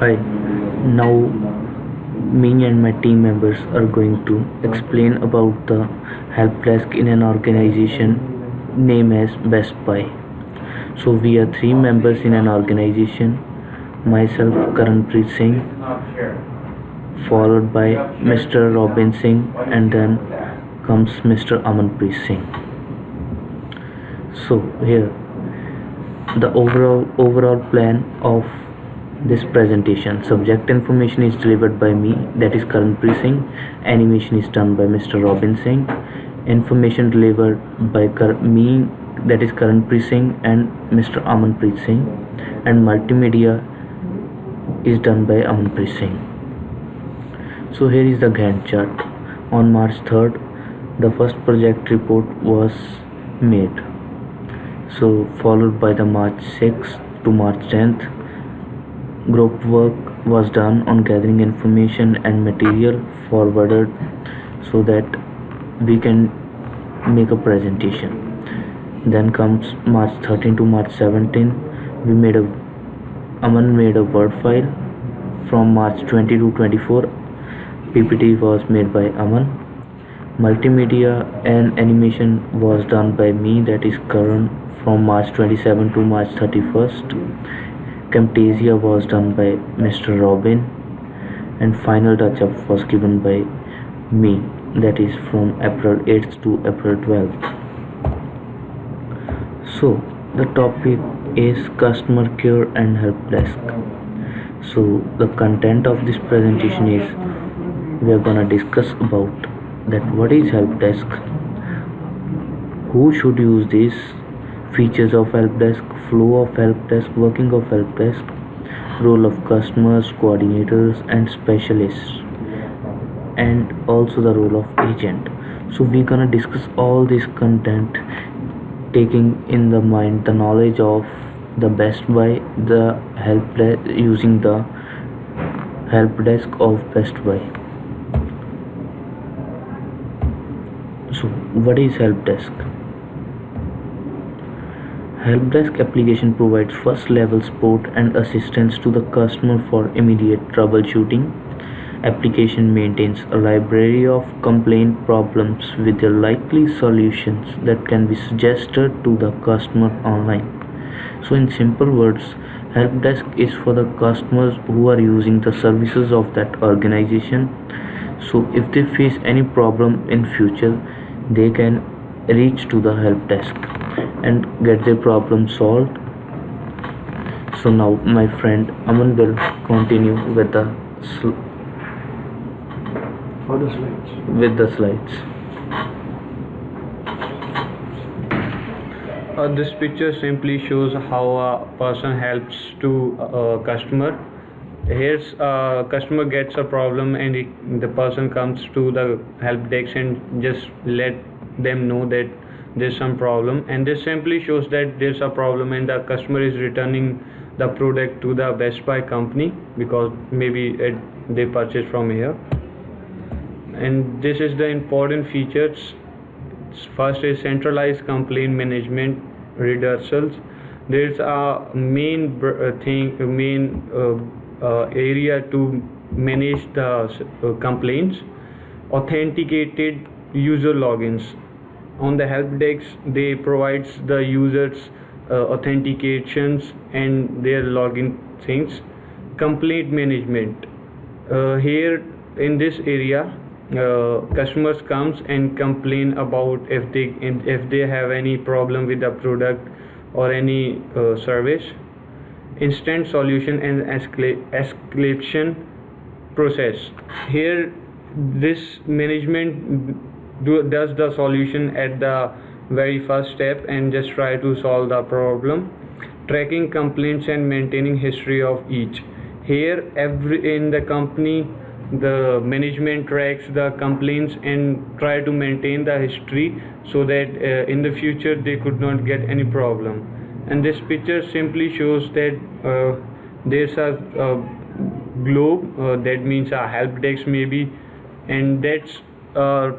Hi, now me and my team members are going to explain about the help desk in an organization named as Best Buy. So we are three members in an organization. Myself, Karanpreet Singh, followed by Mr. Robin Singh, and then comes Mr. Amanpreet Singh. So here the overall plan of this presentation. Subject information is delivered by me, that is Karanpreet Singh. Animation is done by Mr. Robin Singh. Information delivered by me, that is Karanpreet Singh and Mr. Amanpreet Singh, and multimedia is done by Amanpreet Singh. So here is the Gantt chart. On March 3rd, the first project report was made. So followed by the March 6th to March 10th, group work was done on gathering information and material forwarded so that we can make a presentation. Then comes March 13 to March 17. Aman made a Word file. From March 20 to 24, PPT was made by Aman. Multimedia and animation was done by me, that is Karan, from March 27 to March 31st. Camtasia was done by Mr. Robin, and final touch-up was given by me, that is from April 8th to April 12th. So the topic is customer care and help desk. So the content of this presentation is we are gonna discuss about that what is help desk, who should use this, features of help desk, flow of help desk, working of help desk, role of customers, coordinators and specialists, and also the role of agent. So we're gonna discuss all this content taking in the mind the knowledge of the Best Buy, the help desk, using the help desk of Best Buy. So what is help desk? Help desk application provides first level support and assistance to the customer for immediate troubleshooting. Application maintains a library of complaint problems with their likely solutions that can be suggested to the customer online. So in simple words, help desk is for the customers who are using the services of that organization. So if they face any problem in future, they can reach to the help desk and get their problem solved. So now my friend Aman will continue with the slides. This picture simply shows how a person helps to a customer. Here's a customer gets a problem and the person comes to the help desk and just let them know that there's some problem, and this simply shows that there's a problem and the customer is returning the product to the Best Buy company because maybe they purchased from here. And this is the important features. First is centralized complaint management reducers. There's a main area to manage the complaints. Authenticated user logins. On the help desk, they provides the users authentications and their login things. Complaint management. Here in this area, customers comes and complain about if they have any problem with the product or any service. Instant solution and escalation process. Here this management does the solution at the very first step and just try to solve the problem. Tracking complaints and maintaining history of each. Here in the company, the management tracks the complaints and try to maintain the history so that in the future they could not get any problem. And this picture simply shows that there's a globe, that means a help desk maybe, and that's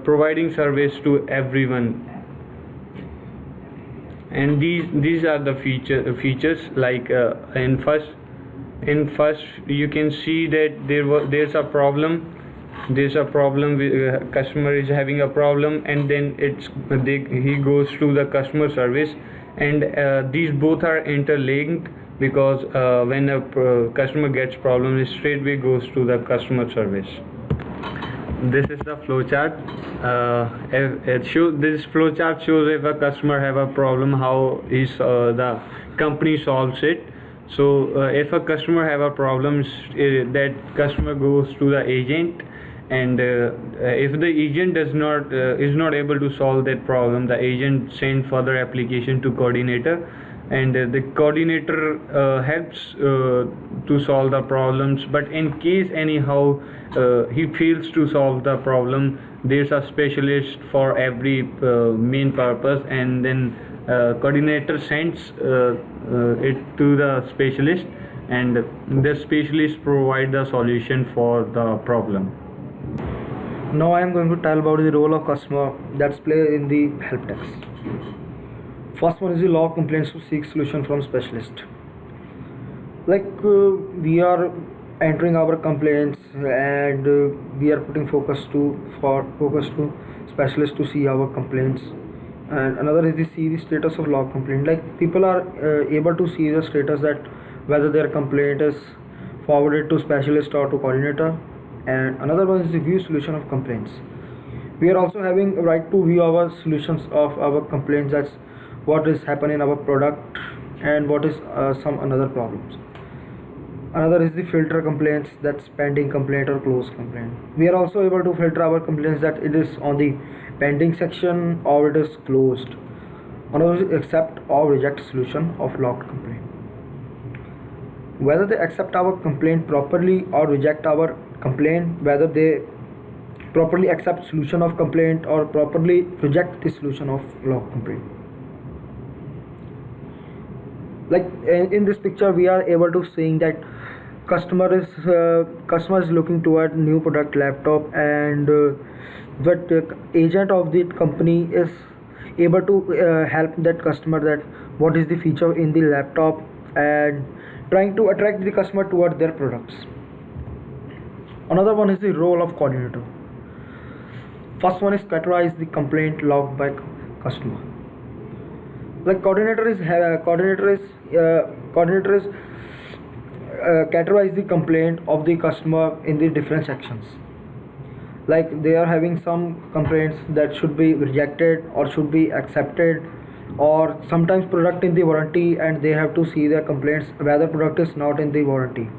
providing service to everyone. And these are the features like in first you can see that there's a problem. There's a problem with customer is having a problem, and then he goes to the customer service, and these both are interlinked, because when a customer gets problem, it straightway goes to the customer service. This is the flowchart. This flowchart shows if a customer have a problem, how the company solves it. So if a customer have a problem, that customer goes to the agent, and if the agent is not able to solve that problem, the agent send further application to coordinator, and the coordinator helps to solve the problems. But in case anyhow he fails to solve the problem, there's a specialist for every main purpose, and then coordinator sends it to the specialist, and the specialist provide the solution for the problem. Now I am going to tell about the role of customer that's played in the help desk. First one is the log complaints to seek solution from specialist. We are entering our complaints, and we are putting focus to specialist to see our complaints. And another is to see the status of log complaint. Like people are able to see the status, that whether their complaint is forwarded to specialist or to coordinator. And another one is the view solution of complaints. We are also having a right to view our solutions of our complaints. That's what is happening in our product and what is some another problems. Another is the filter complaints, that's pending complaint or closed complaint. We are also able to filter our complaints that it is on the pending section or it is closed. Another is accept or reject solution of logged complaint. Whether they accept our complaint properly or reject our complaint, whether they properly accept solution of complaint or properly reject the solution of log complaint. Like in this picture we are able to seeing that customer is looking toward new product laptop, and the agent of the company is able to help that customer that what is the feature in the laptop, and trying to attract the customer toward their products. Another one is the role of coordinator. First one is categorize the complaint logged by customer. Like coordinator is categorize the complaint of the customer in the different sections. Like they are having some complaints that should be rejected or should be accepted, or sometimes product in the warranty and they have to see their complaints whether product is not in the warranty.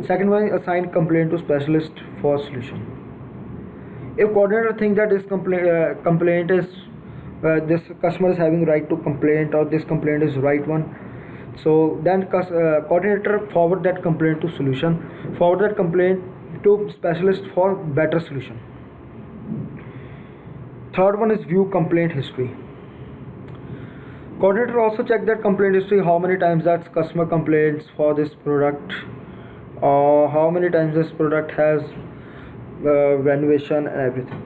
Second one is assign complaint to specialist for solution. If coordinator think that this complaint is this customer is having right to complaint, or this complaint is right one, so then coordinator forward that complaint to solution, forward that complaint to specialist for better solution. Third one is view complaint history. Coordinator also check that complaint history, how many times that customer complains for this product, or how many times this product has renovation and everything.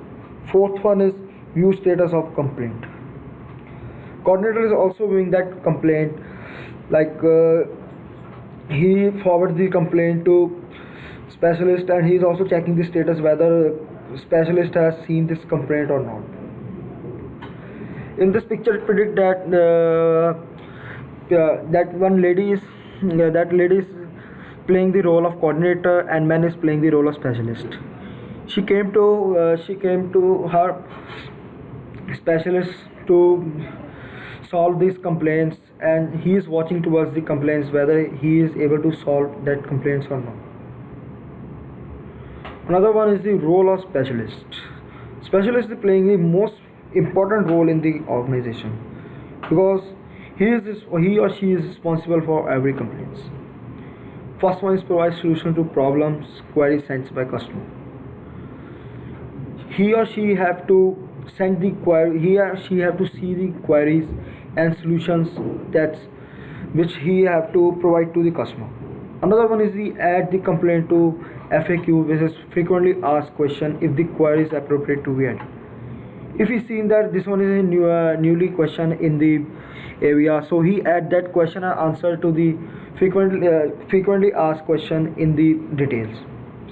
Fourth one is view status of complaint. Coordinator is also viewing that complaint, like he forward the complaint to specialist, and he is also checking the status whether specialist has seen this complaint or not. In this picture it predict that that lady is playing the role of coordinator and man is playing the role of specialist. She came to her specialist to solve these complaints, and he is watching towards the complaints whether he is able to solve that complaints or not. Another one is the role of specialist. Specialist is playing the most important role in the organization, because he or she is responsible for every complaints. First one is provide solution to problems queries sent by customer. He or she have to send the query, he or she have to see the queries and solutions which he have to provide to the customer. Another one is the add the complaint to FAQ, which is frequently asked question, if the query is appropriate to be added. if he seen that this one is a newly question in the area, so he add that question and answer to the frequently asked question in the details,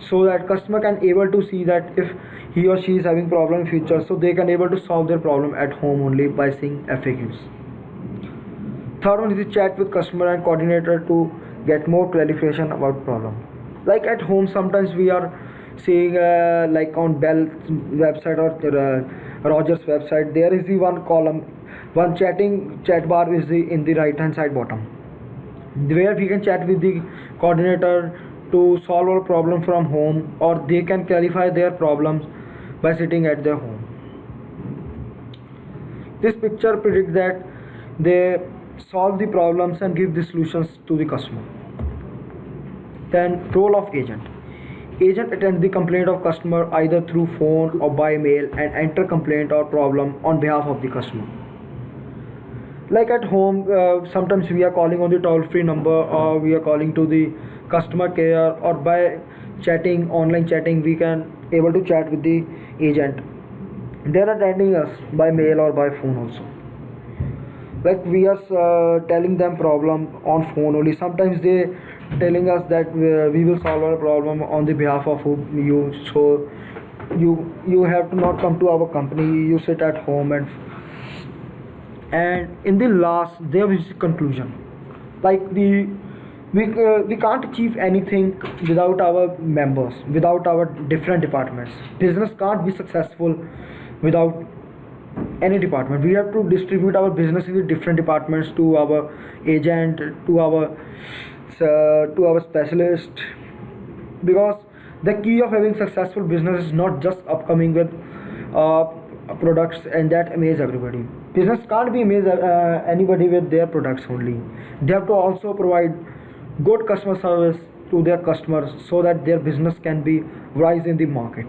so that customer can able to see that if he or she is having problem in future, so they can able to solve their problem at home only by seeing FAQs. Third one is the chat with customer and coordinator to get more clarification about problem. Like at home, sometimes we are seeing like on Bell's website or Rogers website, there is the one column, one chat bar is in the right hand side bottom, where we can chat with the coordinator to solve our problem from home, or they can clarify their problems by sitting at their home. This picture predicts that they solve the problems and give the solutions to the customer. Then role of agent. Agent attend the complaint of customer either through phone or by mail and enter complaint or problem on behalf of the customer. Like at home, sometimes we are calling on the toll free number, or we are calling to the customer care, or by chatting, online chatting, we can able to chat with the agent. They are attending us by mail or by phone also. Like we are telling them problem on phone only, sometimes they telling us that we will solve our problem on the behalf of you, so you have to not come to our company, you sit at home. And in the last there is conclusion, like we can't achieve anything without our members, without our different departments. Business can't be successful without any department. We have to distribute our business in the different departments, to our agent, to our specialist, because the key of having successful business is not just upcoming with products and that amaze everybody. Business can't be amaze anybody with their products only. They have to also provide good customer service to their customers, so that their business can be rise in the market.